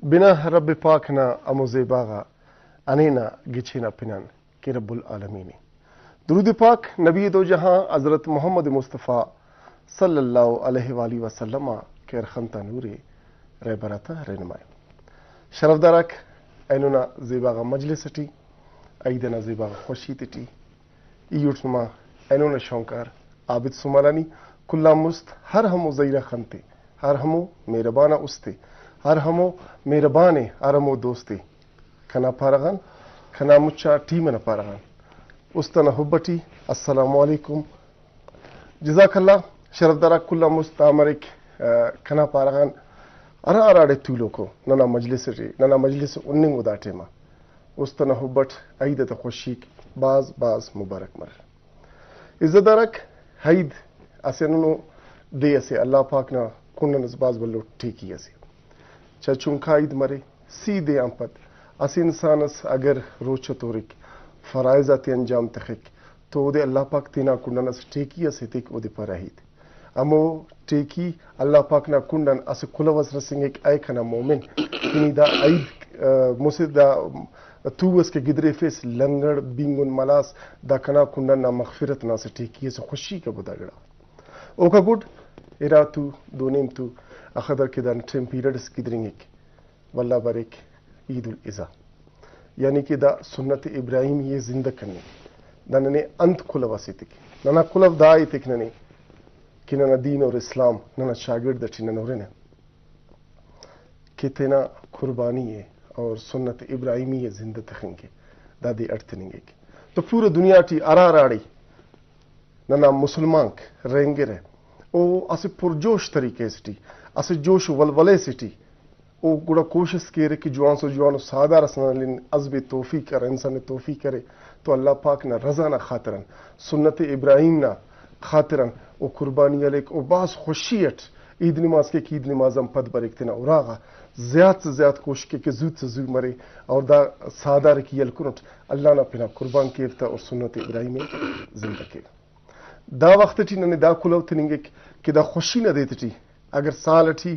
बिना रब पाक ना अमुज़े बागा अनेना गिछेना पिनन के रब्बुल आलमीन। दुरूद पाक नबी दो जहां हज़रत मोहम्मद मुस्तफ़ा सल्लल्लाहु अलैहि वसल्लम के रखंता नूरे रहबरता रहनुमाई शरफदारक ऐनुना ज़ेबागा मजलिसटी ऐदना ज़ेबागा खुशीती ईयुटमा ऐनुना शौंकार आबिद सुमालानी कुल्ला मुस्त हर हमो ज़ईरा खंते हर हमो मेहरबाना उस्ते हर हमो मेहरबाने आरमो दोस्ते खना पारगान खना मुच्चा टीमना पारगान उस्तना हुब्बटी अस्सलामु अलैकुम जज़ाकल्ला शरफदारा कुल्ला मुस्त अमरिक खना पारगान अरा अराडे तुलोको नना मजलिस उन्निंग उदाटेमा उस्तना हुब्बट ऐदत खुशीक बाज मुबारक मर इज़्ज़तदारक हैद असेनुनो दे असे अल्लाह पाक ना कुन्नन बाज बल्लो ठीकी असे चचुंका ईद मरे सीधे अंपत अस इंसानस अगर रोच तोरिक फराइजाती अंजाम तखिक तो उदे अल्लाह पाक तीना कुंडनस टेकी असे तिक उदे पर रहीत अमो टेकी अल्लाह पाक ना कुंडन अस कुलवस रसिंग ऐ खना मोमिन किनीदा ईद मुसिदा तूवस के गिदरे फेस लंगड़ बिंगुन मलास दा खना कुंडन ना मगफिरत ना से टेकी से खुशी का बुदागड़ा ओका गुड इरा तू दोनेम तू अखदर के दान टेम पीरियड्स गिदरिंग वल्ला बारिक ईदुल इज़ा यानी कि दा सुन्नत इब्राहिम ये जिंदा करने नने अंत कुलवासितिक नना कुलव दाइतिक नने कि नना दीन और इस्लाम नना शागिर्द दटी ननोरेने कितना कुर्बानी है और सुन्नत इब्राहिमी ये जिंदा तखेंगे दादी अर्थनिंगे तो पूरी दुनिया टी आराराड़ी नना मुसलमान रहेंगे रहे ओ असे पुरजोश तरीके से असे जोश वलवले सिटी ओ गुड़ा कोशिश करे कि जुआन सादा रसनालिन अज़बे तोफ़ी करे इंसान तोफ़ी करे तो अल्लाह पाक ना रज़ा ना खातिरन सुन्नत इब्राहिम ना खातिरन ओ कुर्बानी अलैक ओ बास खुशियत ईद नमाज के ईद नमाज़म पद बरकतना उरागा ज़्यादा से ज़्यादा कोशिश के जूद से जूद मरे और दा सादा रखी अलकुनट अल्लाह ना पिना कुर्बान केरता और सुन्नत इब्राहिम जिंदगी दा वक्त टी नने दा कुलव तनिंगे कि दा खुशी ना देती अगर साल टी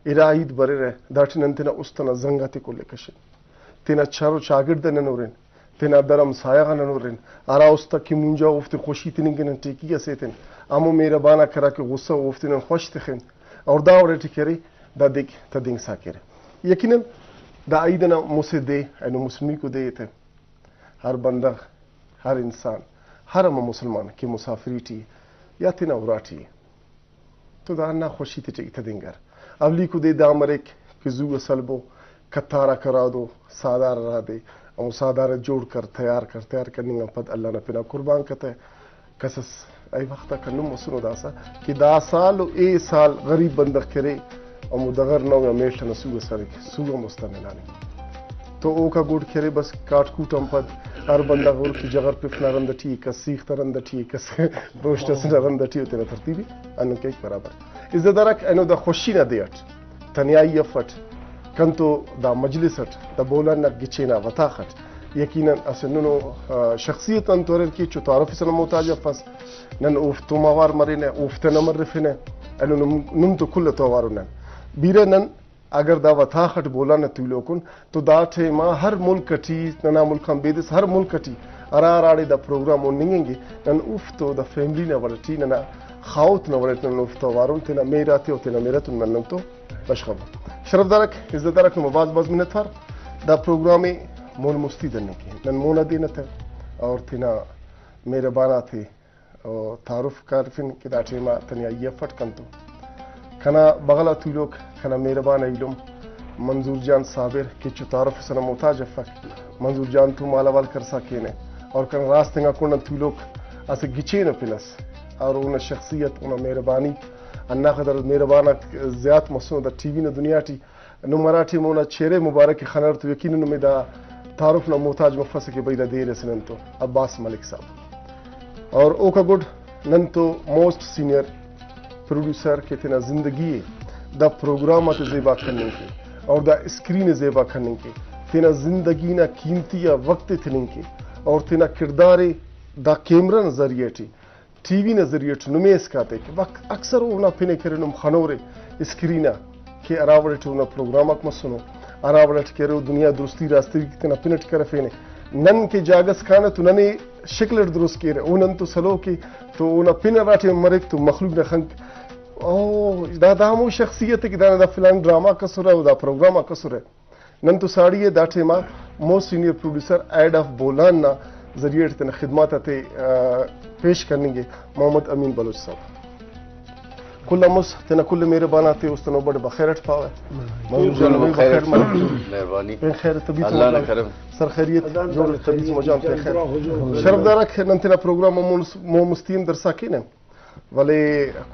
इराईद बरे रहे दाटी नंतना उस्तना जंगाते को लेकशन तेना चारो चागिर्द ननोरेन तेना दरम सायागा ननोरेन आरा उस्ता की मुंजा उफ्ते खुशी तनिंगे नंटे किया सेतेन आमो मेरा बाना करा के गुस्सा उफ्ते नन खुश तखेन और दा और टिकरे दा दिक तदिंग साकेरे यकीनन दा ईदना मुसे दे एनो मुस्लिमी को दे थे हर बंदा हर इंसान हर मुसलमान की मुसाफिरी टी या तेना उराटी तो दाना खुशी ती देंगर अवली को दे दामरिक कि जू सलबो कतारा करा दो सादार रहा दे और सादार जोड़ कर तैयार करने पद अल्लाह ने पिना कुर्बान करते कसस आई वक्त कन्नुम सुनो दासा कि दा साल ए साल गरीब बंदक करे और मुदगर नौ या मेट न सुग सर सुग मुस्तमिलानी तो ओ का गुड़ खेरे बस काट कूटम पद हर बंदा गुड़ की जगह पे फनारंद ठी कस सीख तरंद ठी कस रोस्ट से रंद ठी तेरा तरतीबी अन के बराबर इज़्ज़तदारक एनो दा खुशी ना देट तन्याई यफट कंतो दा मजलिसट दा बोला न गिचेना वताखट यकीनन असनुनो शख्सियत तौर की चो तारफ सन मोहताज फस नन उफ्तो मवार मरेने उफ्ते नमर रफने एनो नुम तो कुल तवारुन बीरे नन अगर दा वताखट बोला न तुलोकुन तो दा थे मा हर मुल्क टी नना मुल्कम बेदिस हर मुल्क टी अराराड़े दा प्रोग्राम ओनिंगे नन उफ्तो दा फैमिली न वरटी नना खाउत न वरट न उफ्तो वारुन तेना मेरा ते तेना मेरा तुन नन तो बशखब शरफदारक इज़्ज़तदारक मबाज बाज मिनत फर दा प्रोग्राम मोन मुस्ती दने के नन मोना दिन थे और तेना मेहरबाना थे और तारुफ कारफिन के दा टेमा तनिया ये फट कंतो खना बगला तू लोग खना मेहरबान इलम मंजूर जान साबिर के चो तारुफ सन मोहताज फक मंजूर जान तू मालावाल कर सके ने और कन रास्ते कुंड तू लोग असे गिचे न पिनस और उन शख्सियत उन मेहरबानी अन्ना कदर मेहरबाना ज़्यादा मसनो दा टीवी न दुनिया टी नु मराठी मोना चेहरे मुबारक खनर तो यकीन में दा तारुफ न मोहताज मफस के बैला दे रसन तो अब्बास मलिक साहब और ओका गुड नन तो मोस्ट सीनियर प्रोड्यूसर के तना जिंदगी दा प्रोग्राम तो ज़ेबा करने के और दा स्क्रीन ज़ेबा करने के तना जिंदगी ना कीमती या वक्त थने के और तना किरदारे दा कैमरा नजरिए टीवी नजरिए नुमेस काते कि वक्त अक्सर उना पिने करे नुम खनोरे स्क्रीना के अरावरे टूना प्रोग्राम मसनो आरावड़ट केरो दुनिया दुरुस्ती रास्ते कितना पिनट कर फेने नन के जागस खाना तो नने शक्ल दुरुस्त केरे उनन तो सलो की तो उना पिन राठे मरेक तो मखलूक न खंक ओ दादा मो शख्सियत की दाना दा फिल्म ड्रामा कसुरा दा प्रोग्राम कसुरा नन तो साड़ी दाठे मा मो senior producer head of Bolan ना जरिए तन खिदमत आते पेश करेंगे मोहम्मद अमीन बलोच साहब कुल मुस तना कुल मेरे बनाते उस तना बड़े बखैरत पावे मेहरबानी खैर तबीयत अल्लाह न करम सर खैरियत जोड़ तबीयत मजाम पे खैर शर्मदारा खे नंतना प्रोग्राम मो मुस्तीम दरसा के ने वाले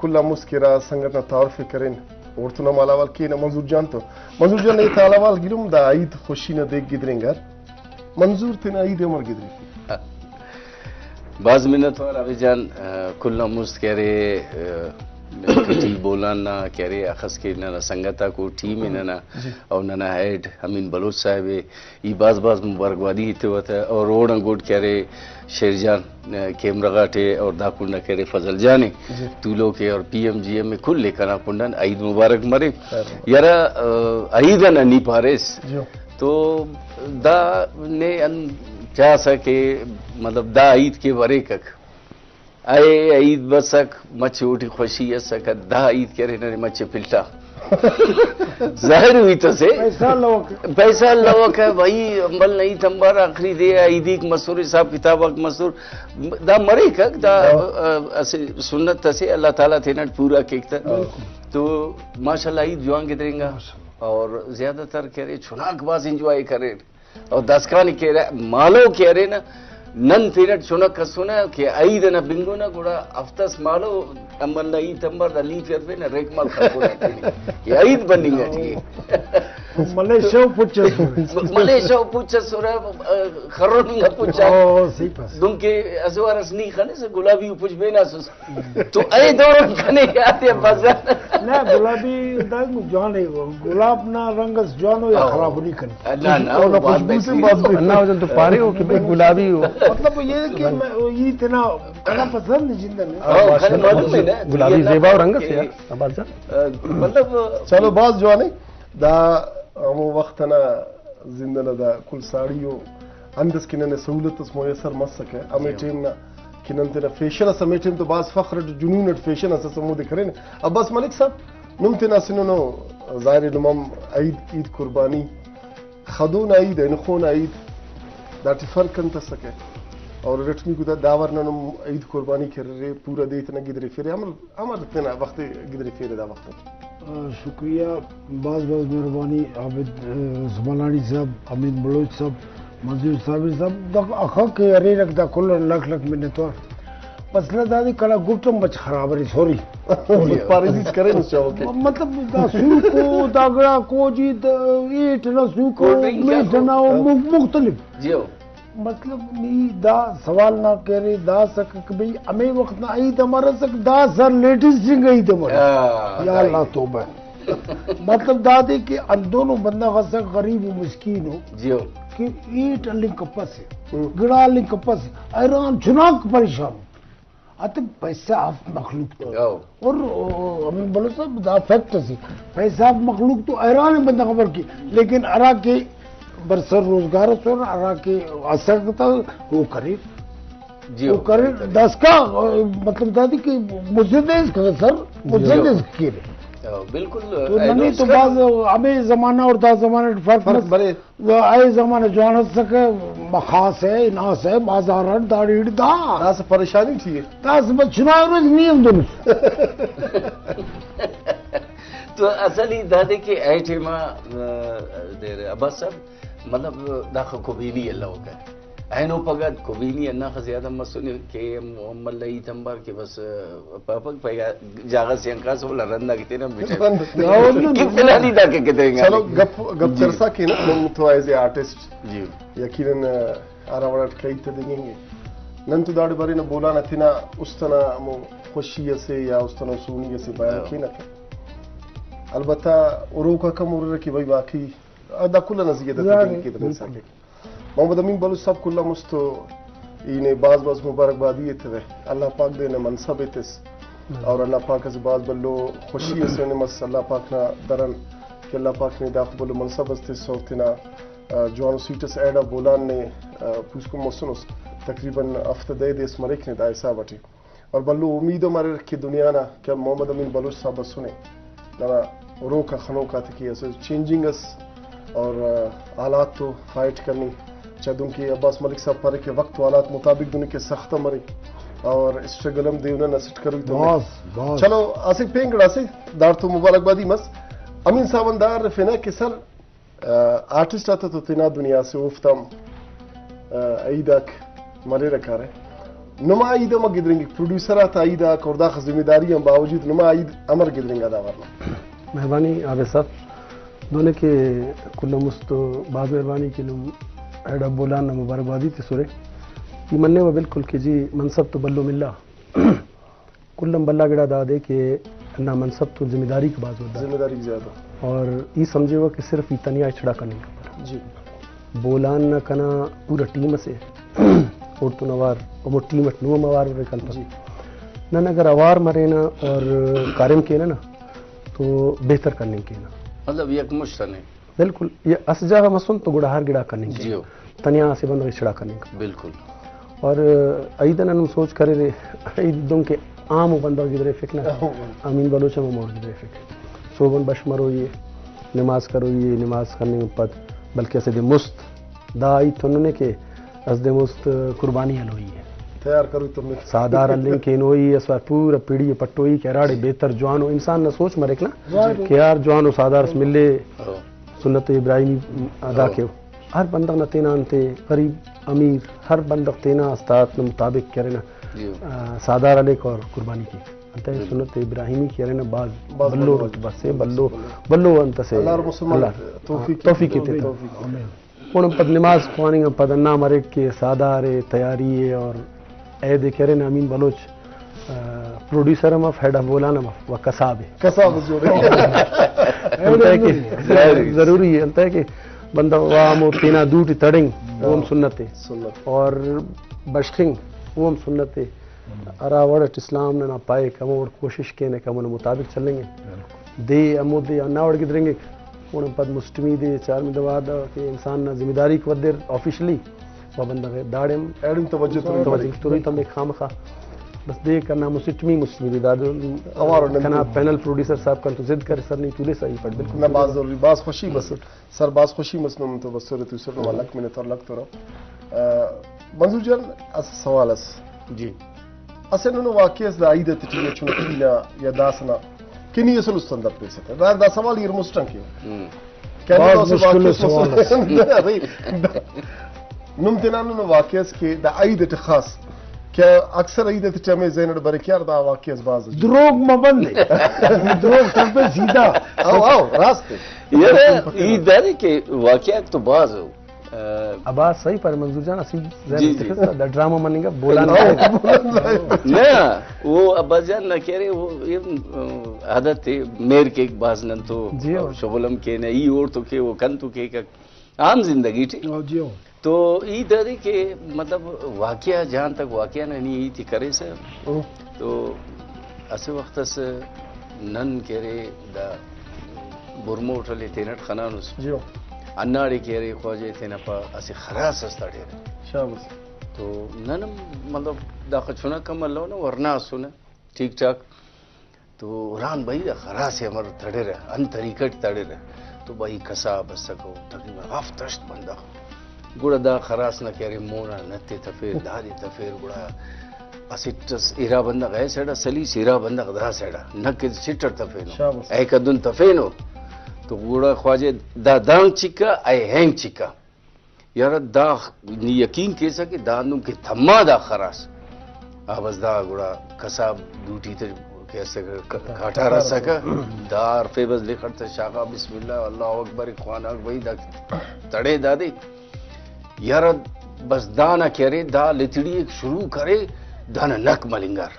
कुल मुस केरा संगठन तारफ करें और तो ना मालावाल के ना मंजूर जान ये तालावाल गिरुम दा ईद खुशी न देख गिदरेंगर मंजूर तना ईद अमर गिदरे बाज मिनत और अभी जान कुल मुस्त कह रहे टी बोलान ना कह रहे अखस के ना संगता को टीम में ना और ना हेड अमीन बलोच साहब ये बाज मुबारकबादी हिते हुआ था और रोड अंगोट कह रहे शेरजान केमरगाटे और दाकुंडा कह रहे फजल जाने तूलो के और PMGM में खुल लेकर पुंडन ईद मुबारक मरे यारा ईद न नी पारेस तो दा ने क्या सके मतलब दा ईद के वरे कक आए ईद बसक मच्छे उठी खुशी असक दा ईद करे न मच्छे पिल्टा जाहिर हुई तो से पैसा लवक है भाई अम्बल नहीं तंबर आखिरी दे ईदी मसूर हिसाब किताब मसूर दा मरे कक दा सुन्नत से अल्लाह ताला थे न पूरा केक तो माशाल्लाह ईद जुआन गिदरेंगा और ज्यादातर कह रहे छुनाकबाज इंजॉय करे और दसकानी कह रहे मालो कह रहे ना नन तीरट चुनक सुना कि ईद न बिंगो न गुड़ा अफ्तस मालो अमल ई तंबर द लीफ पे न रेक माल खको ये ईद बनिंग है मलेशिया पुच्छ सुरा खरोनिंग पुच्छ ओ सही पास दुमके अजवारस नी खने से गुलाबी पुछ बेना तो ए दौर खने आते बाजार ना गुलाबी दाग जवान है गुलाब ना रंगस जवान हो या खराब नहीं कर ना बात ना वजन तो पारे हो कि भाई गुलाबी हो मतलब ये कि ये इतना बड़ा पसंद जिंदन गुलाबी जेबा और रंग से मतलब चलो बात जवान है दा वो वक्त ना जिंदन दा कुल साड़ियों अंदस किन्ने सहूलत मुयसर मस सके अमे टीम ना किन्ने तेरा फैशन समय टीम तो बास फख्र जुनून फैशन अस समूद करें अब्बास मलिक साहब मुमतना सिनो ज़ाहिर नुमम ईद कुर्बानी खदून ईद नखून ईद दाटी फर्क कंत सके और रटमी गुदा दावर ना ईद कुर्बानी कर रहे पूरा दे इतना गिदरे फिरे हमर इतना वक्त गिदरे फिरे दा वक्त शुक्रिया बाज मेहरबानी आबिद ज़मानानी साहब अमीन बलोच साहब मंजूर साहब अखा के अरे रखदा कुल लख मिन्नतवार मसला दादी कला गुप्तम बच खराब है सॉरी पारिजित करे न चाहो के मतलब दा सू को दागड़ा को जी ईट न सू को मीठ न मुख्तलिफ जियो मतलब नी दा सवाल ना करे दा सक भाई हमें वक्त ना आई हमारा सक दा सर लेटेस्ट सिंग आई हमारा या अल्लाह तौबा मतलब दादी के दोनों बंदा गसा गरीब और मिस्कीन हो जियो कि ईट लिंक कपस है गिड़ा लिंक कपस हैरान चुनाक परेशान आते पैसा आप मखलूक तो और हमें बोलो सब दा फैक्ट से पैसा आप मखलूक तो हैरान बंदा खबर की लेकिन अरा के बरसर रोजगार सोना अरा के असर वो करे वो करे 10 का मतलब दादी की मुझे सर मुझे के बिल्कुल तो नहीं तो बाज हमें जमाना और दा जमाना फर्क बड़े आए जमाने जवान सके मखास है नास है बाजार दाड़ी दा से परेशानी थी दास में चुनाव नियम दोनों तो असली दादे के ऐठे मा देर अब्बास साहब मतलब दाखा को भी नहीं अल्लाह का ऐनो पगत को भी नहीं अन्ना का ज्यादा मसुने के मोहम्मद लई तंबर के बस पापक पैगा जागा से अंका से बोला रंदा किते ना बेटे कितना नहीं दा के देंगे चलो गप चर्चा की ना तो एज ए आर्टिस्ट जी यकीनन आरावड़ा कई तो देंगे नंतु दाड़ बारे ना बोला ना थी ना उस तना मो खुशी से या उस तना सुनी से बयान की ना अलबत्ता उरो का कम उर की भाई बाकी अदा कुल नज़ियत की तो सके मोहम्मद अमीन बलूच साहब कुल्ला मुस्तो इने बाज मुबारकबादी थे अल्लाह पाक दे ने मनसब इतिस और अल्लाह पाक से बाज बल्लो खुशी से ने मस अल्लाह पाक ना दरन कि अल्लाह पाक ने दाखबुल मनसब अस्ते सोतना जवान सीटस एडा बोलान ने पुष्को मसनुस तकरीबन हफ्ते देश मरिक ने दायसा बटी और बल्लू उम्मीद हमारे रखी दुनिया ना क्या मोहम्मद अमीन बलूच साहब सुने ना रोका खनों का था कि ऐसे चेंजिंग अस और हालात तो फाइट करनी चाहूँ कि अब्बास मलिक साहब पर के वक्त हालात मुताबिक दुनिया के सख्त मरी और स्ट्रगलम देवना नसट करूँ तो चलो आसिक पेंगड़ा से दार तो मुबारकबादी मस अमीन साहब अंदार फिना कि सर आर्टिस्ट आता तो तिना दुनिया से उफ्तम ईदक मरे रखा रहे नुमा ईद अमर गिदरेंगे प्रोड्यूसर आता ईदक और दाख जिम्मेदारी हम बावजूद नुमा ईद अमर गिदरेंगे दावरना मेहरबानी आबे साहब दोनों के कुल्ला मुस्त बाज मेहरबानी के लुम एडा बोलाना मुबारकबादी ते सुरे ये मन्ने व बिल्कुल कि जी मनसब तो बल्लो मिल्ला कुल्लम बल्ला गिड़ा दा दे के ना मनसब तो जिम्मेदारी की बात होता है जिम्मेदारी ज्यादा और ये समझे हुआ कि सिर्फ ये तनिया छड़ा करने का जी बोलान न कना पूरा टीम से और तो नवार और वो टीम नुम अवार रे कल जी न अगर अवार मरे ना और कार्यम के ना तो बेहतर करने के ना मतलब यकमुश्त नहीं बिल्कुल ये असजा मसुन तो गुड़ाहार गिड़ा करने जी के हो तनिया से बंद छड़ा करने का बिल्कुल और ईदन हम सोच करे रे ईदों के आम बंदा गिदरे फिकना अमीन बलोच में मोड़ गिदरे फिक सोबन बश मरो ये नमाज करो ये नमाज करने के पद बल्कि ऐसे मुस्त दाई तुनने के असदे मुस्त कुर्बानी हलोई है तैयार करूँ तुमने सादार अल्लिंग के नोई असवा पूरा पीढ़ी पट्टोई केराड़े बेहतर जवान हो इंसान न सोच मरे ना कि यार जवान हो सादार से मिले सुन्नत इब्राहिमी अदा के हर बंदक न तेना अंते गरीब अमीर हर बंदक तेना अस्तात न मुताबिक करे ना सादार अलेक और कुर्बानी की अंत सुन्नत इब्राहिमी की ना बाज बल्लो रुतबा से बल्लो बल्लो अंत से अल्लाह तौफीक के उन पद नमाज खुआनी पद अन्ना मरे के सादारे तैयारी और ए दे करे ना अमीन बलोच प्रोड्यूसर हम हेड बोलाना व कसाब जोड़े जरूरी है अंत है कि बंदा वाम तीना दूटी तड़िंग ओम सुन्नते और बशखिंग ओम सुन्नते अरावड़ इस्लाम ने ना पाए कम और कोशिश के ने कम मुताबिक चलेंगे दे अमोदे अन्नावड़ गिदरेंगे उन पद मुस्टमी दे चार में दवा दा कि इंसान ना जिम्मेदारी को देर ऑफिशियली व बंदा के दाड़म एडम तवज्जो तो तम खाम खा बस दे करना मुस्टमी मुस्लिम दी दादो अवार कना पैनल प्रोड्यूसर साहब का तो जिद कर सर नहीं तुले सही पड़ बिल्कुल ना बाज जरूरी बाज खुशी बस सर बाज खुशी मसनम तो बस तो सर वालक मैंने तो लग तो रहा मंजूर जान अस सवालस जी असन नो वाकई दा ईद तिटिया चुनकीना या दासना किनी असल संदर्भ पे से दा सवाल ये मुस्टंग क्या बहुत मुश्किल सवाल मुमकिन नो वाकई के दा ईद खास क्या अक्सर ईद में जैनड बरे क्या दा वाकई बाज द्रोग मबंद द्रोग सर पे सीधा आओ रास्ते यार ईद है कि वाकई तो बाज हो आवाज सही पर मंजूर जान असी द ड्रामा मनेगा बोला ना वो अब्बास जान ना कह रहे वो ये आदत है मेर के एक बाज न तो शोबलम के ने ई और तो के वो कन तो के आम जिंदगी थी तो ई दरे के मतलब वाकया जहां तक वाकया नहीं थी करे से तो ऐसे वक्त से नन कह रहे द बुरमो उठले तेनट खनानुस जी अन्नाड़ी कह रहे ख्वाजे थे ना पा ऐसे खरास सस्ता ढेर शाबाश तो नन मतलब दाखल सुना कम अल्लाह ना वरना सुना ठीक ठाक तो रान भाई दा खरास है हमारे तड़े रहे अन तरीकट तड़े रहे तो भाई कसा बस सको तकरीबन हफ्तश्त बंदा गुड़ा दा खरास ना कह रहे मोना नत्ते तफेर दारी तफेर गुड़ा असिटस इरा बंदा गए सेड़ा सली सिरा बंदा गदा सेड़ा नक सिटर तफेनो ऐ कदुन तफेनो तो गुड़ा ख्वाजे दा दांग चिका आई हैंग चिका यार दा यकीन कैसा कि दानों के थम्मा दा खरास आवाज दा गुड़ा कसाब ड्यूटी ते कैसे काटा रसा का दार फेबस लिखर ते शाखा बिस्मिल्लाह अल्लाह अकबर ख्वाना वही दा तड़े दादी यार बस दाना कह रहे दा लितड़ी शुरू करे दाना नक मलिंगार